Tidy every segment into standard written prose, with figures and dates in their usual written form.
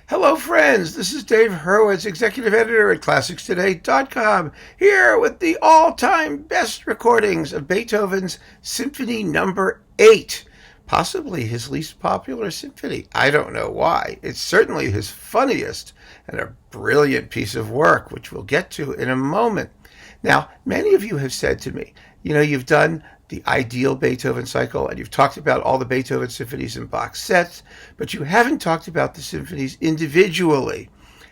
Hello, friends. This is Dave Hurwitz, executive editor at ClassicsToday.com, here with the all-time best recordings of Beethoven's Symphony Number 8, possibly his least popular symphony. I don't know why. It's certainly his funniest and a brilliant piece of work, which we'll get to in a moment. Now, many of you have said to me, you've done the ideal Beethoven cycle, and you've talked about all the Beethoven symphonies in box sets, but you haven't talked about the symphonies individually.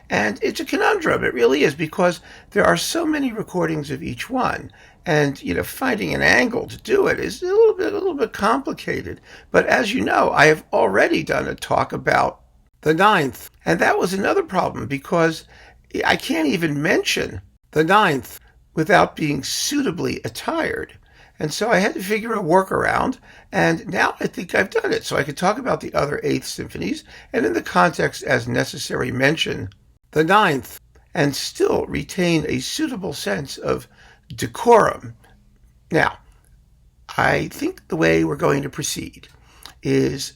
And it's a conundrum. It really is, because there are so many recordings of each one. And, finding an angle to do it is a little bit complicated. But as you know, I have already done a talk about the ninth. And that was another problem, because I can't even mention the ninth without being suitably attired. And so I had to figure a workaround, and now I think I've done it. So I could talk about the other eighth symphonies, and in the context as necessary mention the ninth, and still retain a suitable sense of decorum. Now, I think the way we're going to proceed is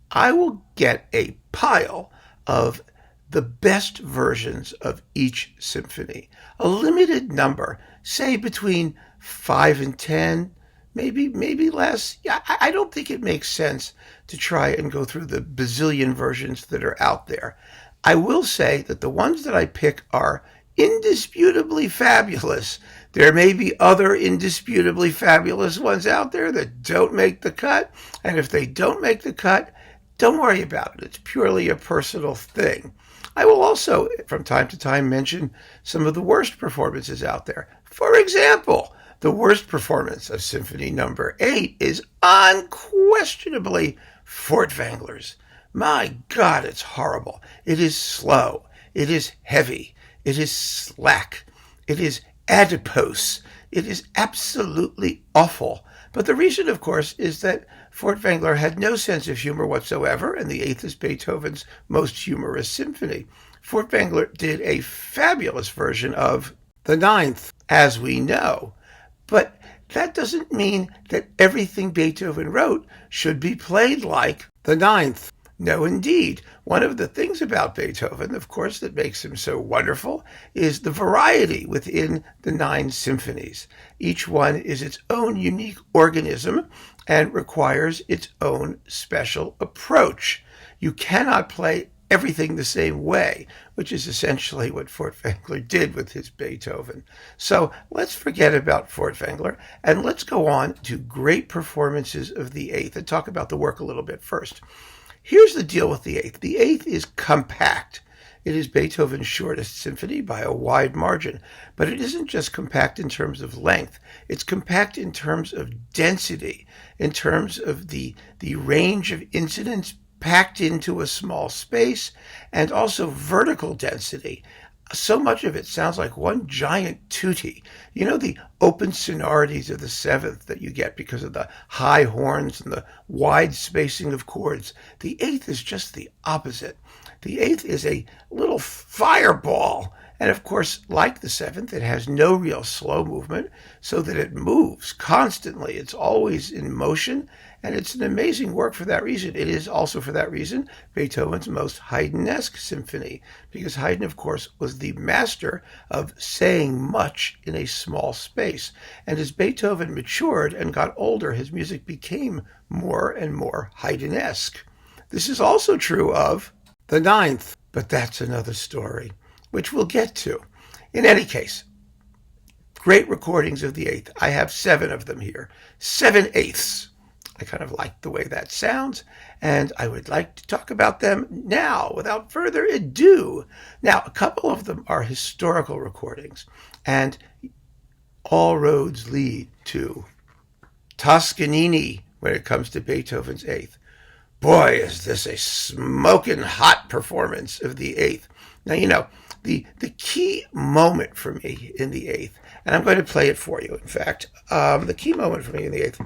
I will get a pile of the best versions of each symphony, a limited number, say between 5 and 10, maybe less. I don't think it makes sense to try and go through the bazillion versions that are out there. I will say that the ones that I pick are indisputably fabulous. There may be other indisputably fabulous ones out there that don't make the cut, and if they don't make the cut, don't worry about it. It's purely a personal thing. I will also, from time to time, mention some of the worst performances out there. For example, the worst performance of Symphony Number 8 is unquestionably Furtwängler's. My God, it's horrible. It is slow. It is heavy. It is slack. It is adipose. It is absolutely awful. But the reason, of course, is that Furtwängler had no sense of humor whatsoever, and the Eighth is Beethoven's most humorous symphony. Furtwängler did a fabulous version of the Ninth, as we know. But that doesn't mean that everything Beethoven wrote should be played like the Ninth. No, indeed. One of the things about Beethoven, of course, that makes him so wonderful is the variety within the 9 symphonies. Each one is its own unique organism and requires its own special approach. You cannot play everything the same way, which is essentially what Furtwängler did with his Beethoven. So let's forget about Furtwängler and let's go on to great performances of the Eighth and talk about the work a little bit first. Here's the deal with the Eighth. The Eighth is compact. It is Beethoven's shortest symphony by a wide margin, but it isn't just compact in terms of length. It's compact in terms of density, in terms of the range of incidents packed into a small space, and also vertical density. So much of it sounds like one giant tutti. The open sonorities of the Seventh that you get because of the high horns and the wide spacing of chords. The Eighth is just the opposite. The Eighth is a little fireball. And of course, like the Seventh, it has no real slow movement, so that it moves constantly. It's always in motion, and it's an amazing work for that reason. It is also for that reason Beethoven's most Haydn-esque symphony, because Haydn, of course, was the master of saying much in a small space. And as Beethoven matured and got older, his music became more and more Haydn-esque. This is also true of the Ninth, but that's another story, which we'll get to. In any case, great recordings of the Eighth. I have 7 of them here. 7/8. I kind of like the way that sounds, and I would like to talk about them now without further ado. Now, a couple of them are historical recordings, and all roads lead to Toscanini when it comes to Beethoven's Eighth. Boy, is this a smoking hot performance of the Eighth. Now, the key moment for me in the Eighth, and I'm going to play it for you, in fact, the key moment for me in the Eighth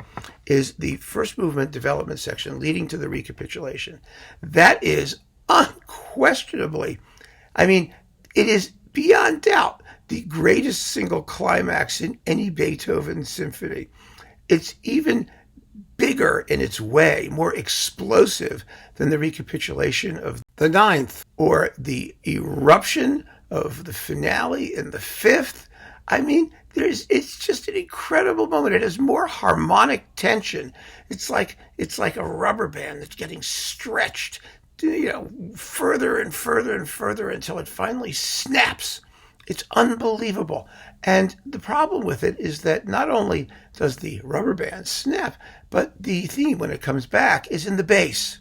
is the first movement development section leading to the recapitulation. That is unquestionably, it is beyond doubt the greatest single climax in any Beethoven symphony. It's even bigger in its way, more explosive than the recapitulation of the ninth, or the eruption of the finale in the fifth. I mean, it's just an incredible moment. It has more harmonic tension. It's like a rubber band that's getting stretched, further and further and further until it finally snaps. It's unbelievable. And the problem with it is that not only does the rubber band snap, but the theme, when it comes back, is in the bass.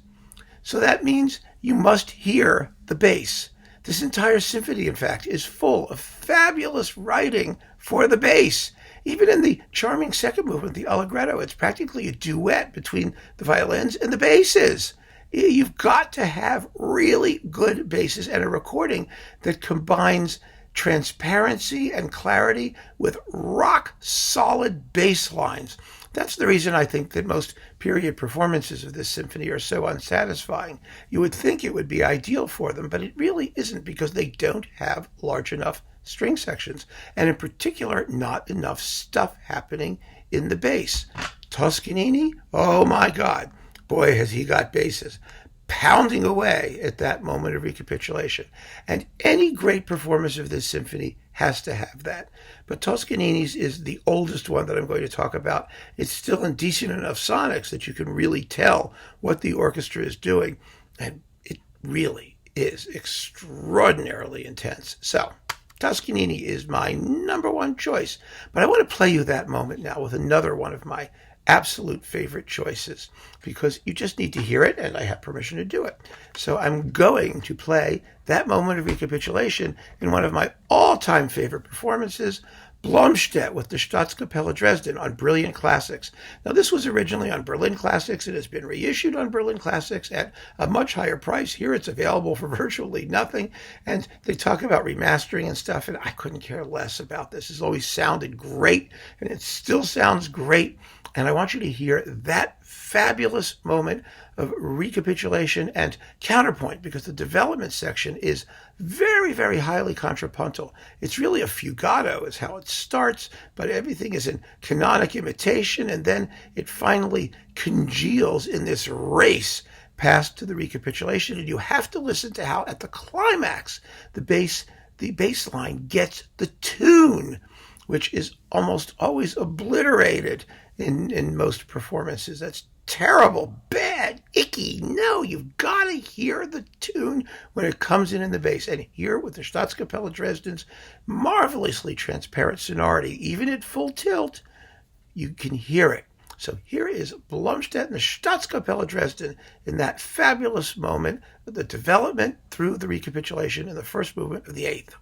So that means you must hear the bass. This entire symphony, in fact, is full of fabulous writing for the bass. Even in the charming second movement, the Allegretto, it's practically a duet between the violins and the basses. You've got to have really good basses and a recording that combines transparency and clarity with rock-solid bass lines. That's the reason I think that most period performances of this symphony are so unsatisfying. You would think it would be ideal for them, but it really isn't, because they don't have large enough string sections, and in particular, not enough stuff happening in the bass. Toscanini, oh my God, boy, has he got basses pounding away at that moment of recapitulation. And any great performance of this symphony has to have that. But Toscanini's is the oldest one that I'm going to talk about. It's still in decent enough sonics that you can really tell what the orchestra is doing. And it really is extraordinarily intense. So Toscanini is my number one choice. But I want to play you that moment now with another one of my absolute favorite choices, because you just need to hear it, and I have permission to do it. So I'm going to play that moment of recapitulation in one of my all-time favorite performances, Blomstedt with the Staatskapelle Dresden on Brilliant Classics. Now, this was originally on Berlin Classics. It has been reissued on Berlin Classics at a much higher price. Here it's available for virtually nothing. And they talk about remastering and stuff, and I couldn't care less about this. It's always sounded great, and it still sounds great. And I want you to hear that fabulous moment of recapitulation and counterpoint, because the development section is very, very highly contrapuntal. It's really a fugato is how it starts, but everything is in canonic imitation, and then it finally congeals in this race past to the recapitulation. And you have to listen to how at the climax the bass line gets the tune, which is almost always obliterated in most performances. That's terrible, bad, icky. No, you've got to hear the tune when it comes in the bass. And here with the Staatskapelle Dresden's marvelously transparent sonority, even at full tilt, you can hear it. So here is Blomstedt and the Staatskapelle Dresden in that fabulous moment of the development through the recapitulation in the first movement of the eighth.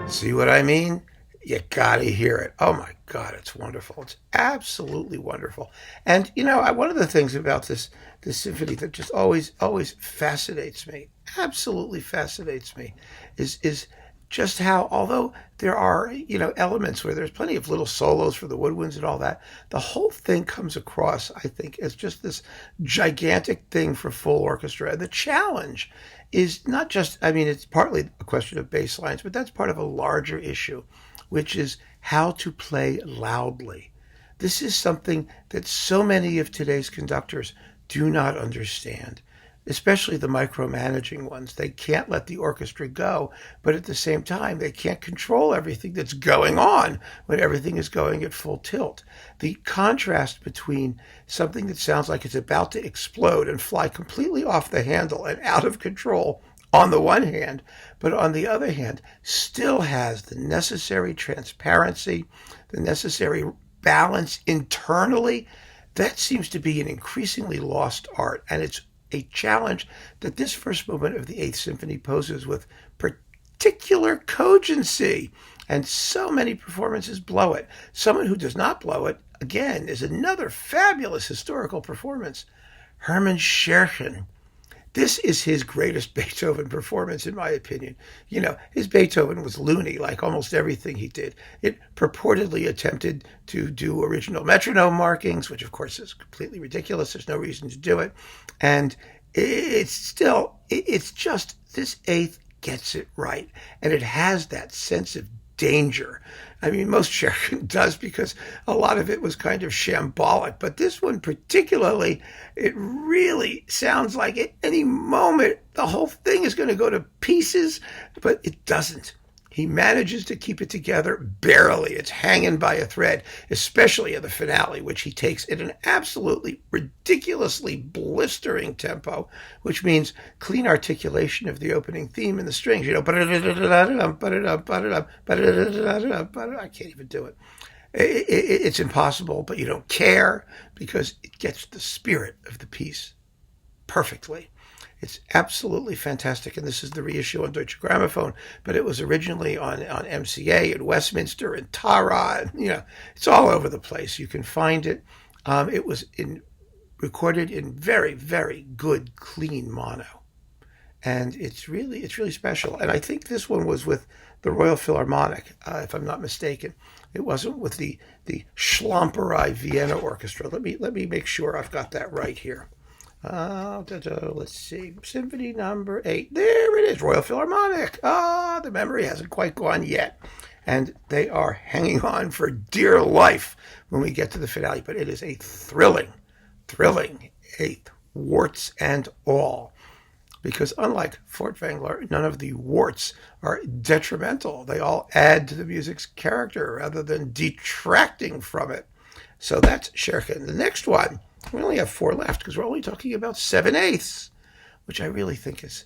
See what I mean? You gotta hear it. Oh my God, it's wonderful. It's absolutely wonderful. And one of the things about this symphony that just always fascinates me, absolutely fascinates me, is just how, although there are elements where there's plenty of little solos for the woodwinds and all that, the whole thing comes across, I think, as just this gigantic thing for full orchestra. And the challenge is not just, it's partly a question of bass lines, but that's part of a larger issue, which is how to play loudly. This is something that so many of today's conductors do not understand. especially the micromanaging ones. They can't let the orchestra go, but at the same time, they can't control everything that's going on when everything is going at full tilt. The contrast between something that sounds like it's about to explode and fly completely off the handle and out of control on the one hand, but on the other hand, still has the necessary transparency, the necessary balance internally. That seems to be an increasingly lost art, and it's a challenge that this first movement of the Eighth Symphony poses with particular cogency, and so many performances blow it. Someone who does not blow it, again, is another fabulous historical performance, Hermann Scherchen. This is his greatest Beethoven performance, in my opinion. You know, his Beethoven was loony, like almost everything he did. It purportedly attempted to do original metronome markings, which of course is completely ridiculous. There's no reason to do it. And it's just, this eighth gets it right. And it has that sense of danger. I mean, most Scherchen does, because a lot of it was kind of shambolic. But this one particularly, it really sounds like at any moment the whole thing is going to go to pieces, but it doesn't. He manages to keep it together barely. It's hanging by a thread, especially in the finale, which he takes at an absolutely ridiculously blistering tempo, which means clean articulation of the opening theme and the strings. You know, I can't even do it. It's impossible, but you don't care because it gets the spirit of the piece perfectly. It's absolutely fantastic, and this is the reissue on Deutsche Grammophon, but it was originally on MCA in Westminster and Tara. You know, it's all over the place. You can find it. It was recorded in very, very good, clean mono, and it's really special. And I think this one was with the Royal Philharmonic, if I'm not mistaken. It wasn't with the Schlamperei Vienna Orchestra. Let me make sure I've got that right here. Let's see. Symphony number 8. There it is. Royal Philharmonic. The memory hasn't quite gone yet. And they are hanging on for dear life when we get to the finale. But it is a thrilling eighth, warts and all. Because unlike Furtwängler, none of the warts are detrimental. They all add to the music's character rather than detracting from it. So that's Scherchen. The next one, we only have 4 left because we're only talking about 7/8, which I really think is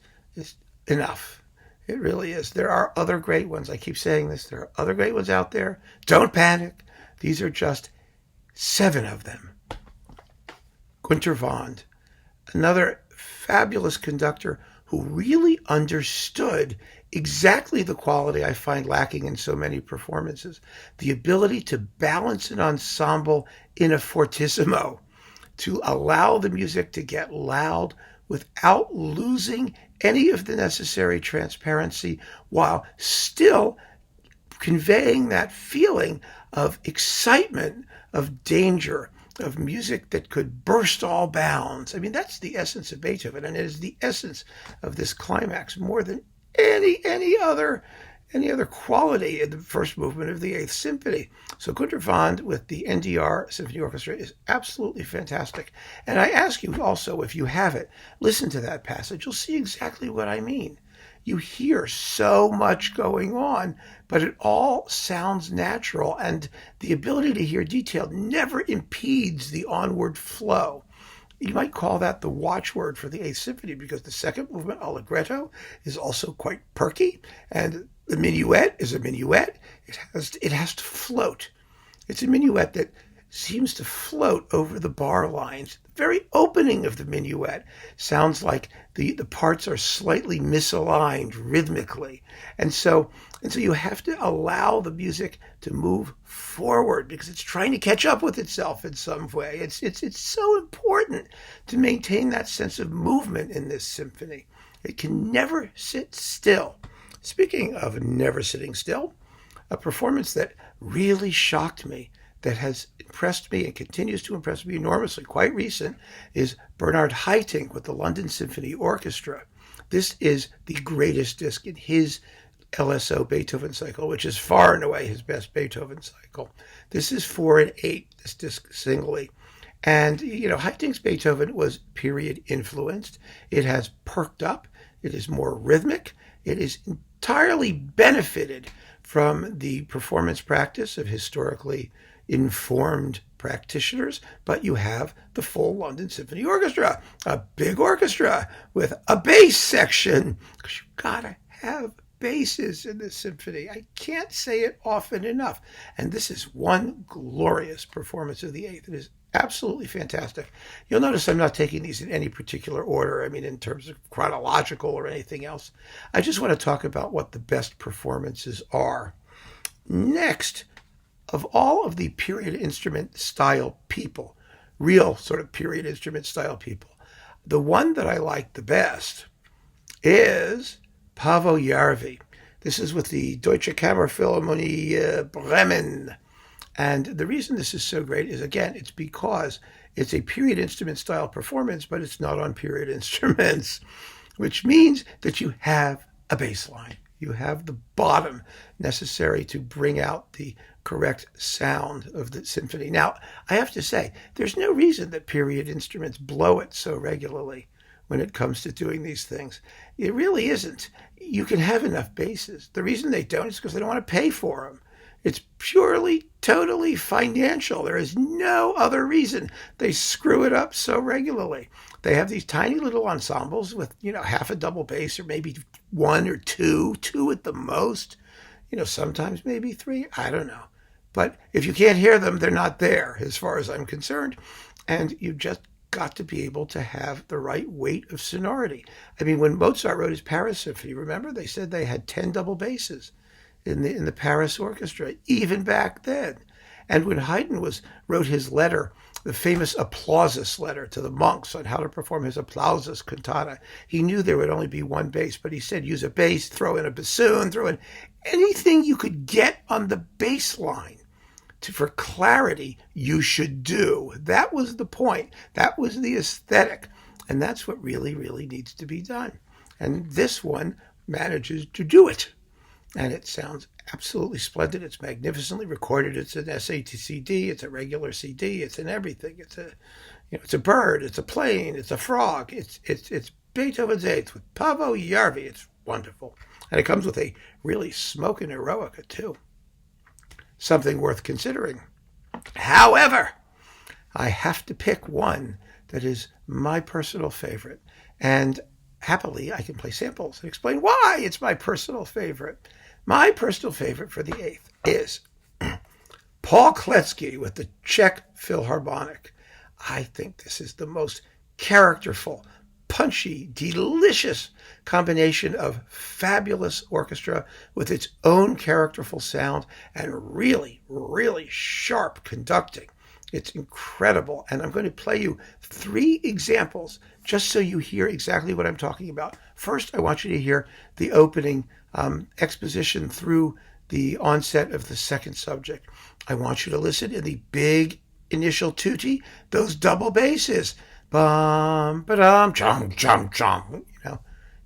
enough. It really is. There are other great ones. I keep saying this. There are other great ones out there. Don't panic. These are just 7 of them. Günter Wand, another fabulous conductor who really understood exactly the quality I find lacking in so many performances. The ability to balance an ensemble in a fortissimo, to allow the music to get loud without losing any of the necessary transparency, while still conveying that feeling of excitement, of danger, of music that could burst all bounds. I mean, that's the essence of Beethoven, and it is the essence of this climax more than any other quality in the first movement of the Eighth Symphony. So Günter Wand with the NDR Symphony Orchestra is absolutely fantastic. And I ask you also, if you have it, listen to that passage. You'll see exactly what I mean. You hear so much going on, but it all sounds natural, and the ability to hear detail never impedes the onward flow. You might call that the watchword for the Eighth Symphony, because the second movement, Allegretto, is also quite perky, and the minuet is a minuet. It has to float. It's a minuet that seems to float over the bar lines. The very opening of the minuet sounds like the parts are slightly misaligned rhythmically. And so you have to allow the music to move forward because it's trying to catch up with itself in some way. It's so important to maintain that sense of movement in this symphony. It can never sit still. Speaking of never sitting still, a performance that really shocked me, that has impressed me and continues to impress me enormously, quite recent, is Bernard Haitink with the London Symphony Orchestra. This is the greatest disc in his LSO Beethoven cycle, which is far and away his best Beethoven cycle. This is 4/8, this disc singly. And, Haydn's Beethoven was period influenced. It has perked up. It is more rhythmic. It is entirely benefited from the performance practice of historically informed practitioners, but you have the full London Symphony Orchestra, a big orchestra with a bass section, because you've got to have basses in the symphony. I can't say it often enough. And this is one glorious performance of the Eighth. It is absolutely fantastic. You'll notice I'm not taking these in any particular order. I mean, in terms of chronological or anything else. I just want to talk about what the best performances are. Next, of all of the period instrument style people, real sort of period instrument style people, the one that I like the best is Paavo Järvi. This is with the Deutsche Kammerphilharmonie Bremen. And the reason this is so great is, again, it's because it's a period instrument style performance, but it's not on period instruments, which means that you have a bass line. You have the bottom necessary to bring out the correct sound of the symphony. Now, I have to say, there's no reason that period instruments blow it so regularly when it comes to doing these things. It really isn't. You can have enough basses. The reason they don't is because they don't want to pay for them. It's purely, totally financial. There is no other reason they screw it up so regularly. They have these tiny little ensembles with, half a double bass or maybe one or two at the most. Sometimes maybe three. I don't know. But if you can't hear them, they're not there as far as I'm concerned. And you just got to be able to have the right weight of sonority. I mean, when Mozart wrote his Paris Symphony, remember they said they had 10 double basses in the Paris orchestra, even back then. And when Haydn wrote his letter, the famous Applausus letter to the monks on how to perform his Applausus cantata, he knew there would only be one bass, but he said use a bass, throw in a bassoon, throw in anything you could get on the bass line for clarity, you should do. That was the point. That was the aesthetic. And that's what really, really needs to be done. And this one manages to do it. And it sounds absolutely splendid. It's magnificently recorded. It's an SAT CD. It's a regular CD. It's in everything. It's a bird. It's a plane. It's a frog. It's Beethoven's Eighth with Paavo Järvi. It's wonderful. And it comes with a really smoking eroica, too. Something worth considering. However, I have to pick one that is my personal favorite. And happily, I can play samples and explain why it's my personal favorite. My personal favorite for the Eighth is Paul Kletsky with the Czech Philharmonic. I think this is the most characterful, punchy, delicious combination of fabulous orchestra with its own characterful sound and really, really sharp conducting. It's incredible. And I'm going to play you 3 examples just so you hear exactly what I'm talking about. First, I want you to hear the opening exposition through the onset of the second subject. I want you to listen in the big initial tutti, those double basses. Bum, ba-dum, chum, chum, chum.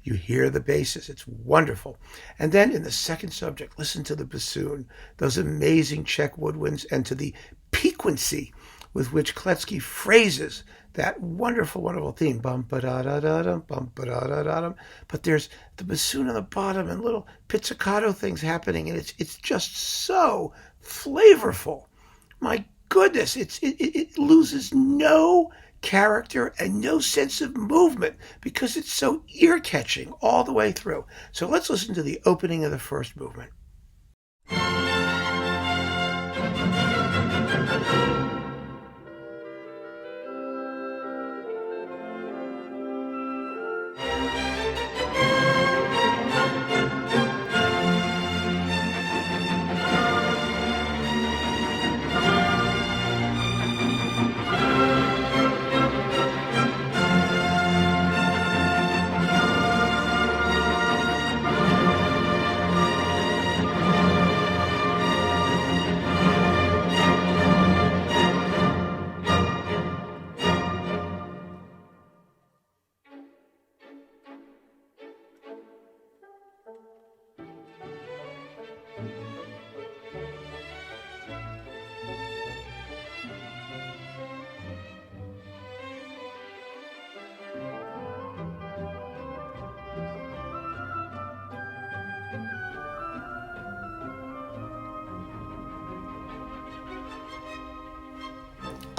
You hear the basses. It's wonderful. And then in the second subject, listen to the bassoon, those amazing Czech woodwinds, and to the piquancy with which Kletsky phrases that wonderful, wonderful theme. Bum, ba-da-da-da-dum, bum, ba-da-da-da-dum. But there's the bassoon on the bottom and little pizzicato things happening, and it's just so flavorful. My goodness, it loses no character and no sense of movement because it's so ear-catching all the way through. So let's listen to the opening of the first movement.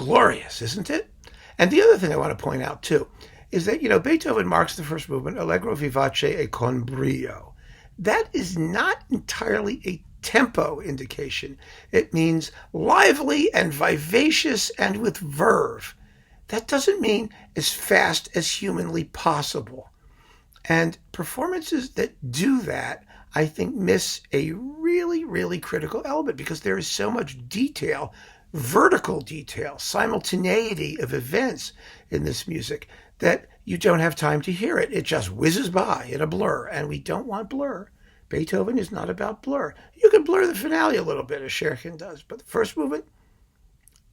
glorious, isn't it? And the other thing I want to point out, too, is that, Beethoven marks the first movement, Allegro vivace e con brio. That is not entirely a tempo indication. It means lively and vivacious and with verve. That doesn't mean as fast as humanly possible. And performances that do that, I think, miss a really, really critical element because there is so much detail, vertical detail, simultaneity of events in this music that you don't have time to hear it. It just whizzes by in a blur, and we don't want blur. Beethoven is not about blur. You can blur the finale a little bit, as Scherchen does, but the first movement,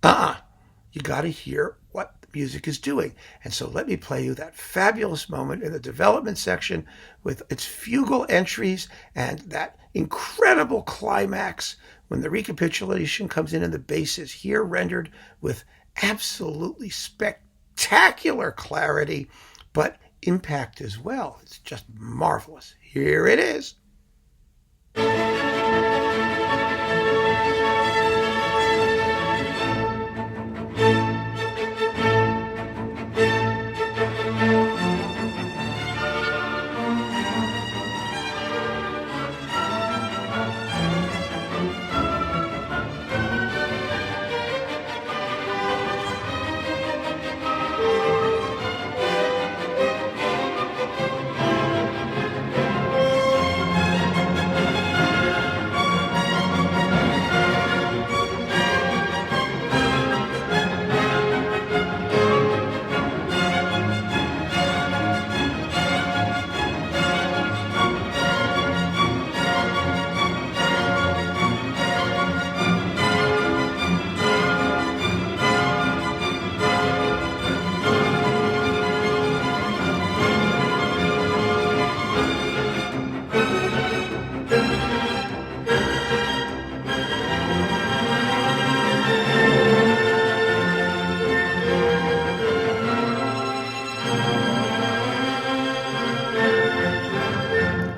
you got to hear what the music is doing. And so let me play you that fabulous moment in the development section with its fugal entries and that incredible climax when the recapitulation comes in and the bass is here rendered with absolutely spectacular clarity, but impact as well. It's just marvelous. Here it is.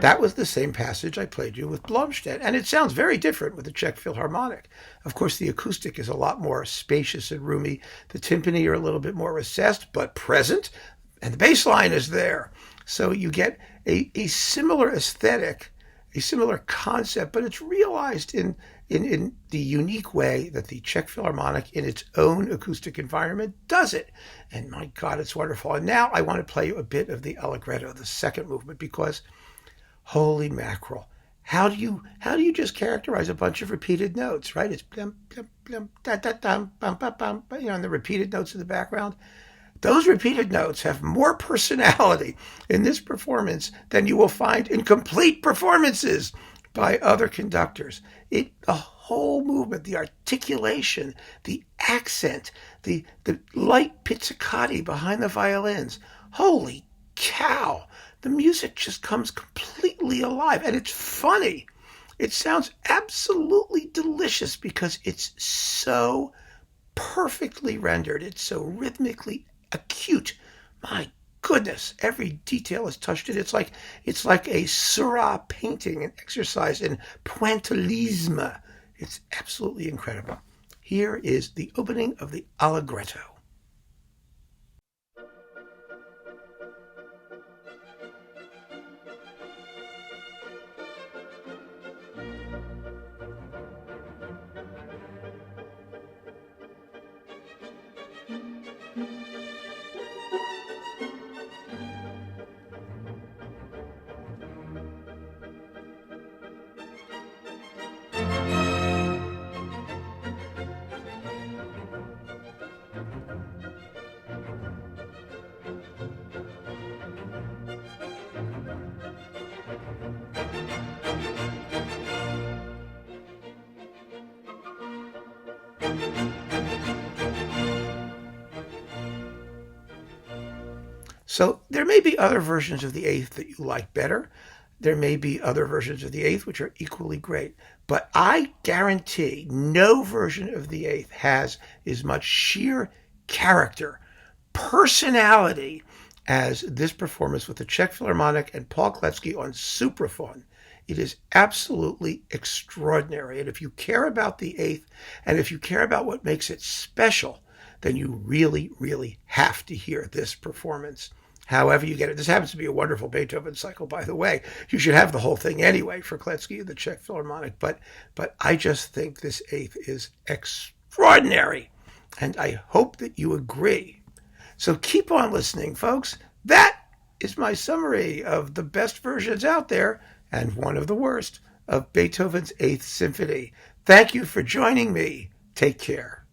That was the same passage I played you with Blomstedt, and it sounds very different with the Czech Philharmonic. Of course, the acoustic is a lot more spacious and roomy. The timpani are a little bit more recessed, but present, and the bass line is there. So you get a similar aesthetic, a similar concept, but it's realized in the unique way that the Czech Philharmonic, in its own acoustic environment, does it. And my God, it's wonderful. And now I want to play you a bit of the Allegretto, the second movement, because holy mackerel. How do you just characterize a bunch of repeated notes, right? It's blum, blum, blum, da, da, dum, bum, bum, bum, and the repeated notes in the background. Those repeated notes have more personality in this performance than you will find in complete performances by other conductors. The whole movement, the articulation, the accent, the light pizzicati behind the violins. Holy cow! The music just comes completely alive, and it's funny. It sounds absolutely delicious because it's so perfectly rendered. It's so rhythmically acute. My goodness, every detail is touched in. It's like a Seurat painting, an exercise in pointillisme. It's absolutely incredible. Here is the opening of the Allegretto. So there may be other versions of the Eighth that you like better. There may be other versions of the Eighth which are equally great. But I guarantee no version of the Eighth has as much sheer character, personality, as this performance with the Czech Philharmonic and Paul Kletsky on Supraphon. It is absolutely extraordinary. And if you care about the Eighth, and if you care about what makes it special, then you really, really have to hear this performance. However you get it. This happens to be a wonderful Beethoven cycle, by the way. You should have the whole thing anyway for Kletsky and the Czech Philharmonic, but I just think this eighth is extraordinary, and I hope that you agree. So keep on listening, folks. That is my summary of the best versions out there, and one of the worst, of Beethoven's Eighth Symphony. Thank you for joining me. Take care.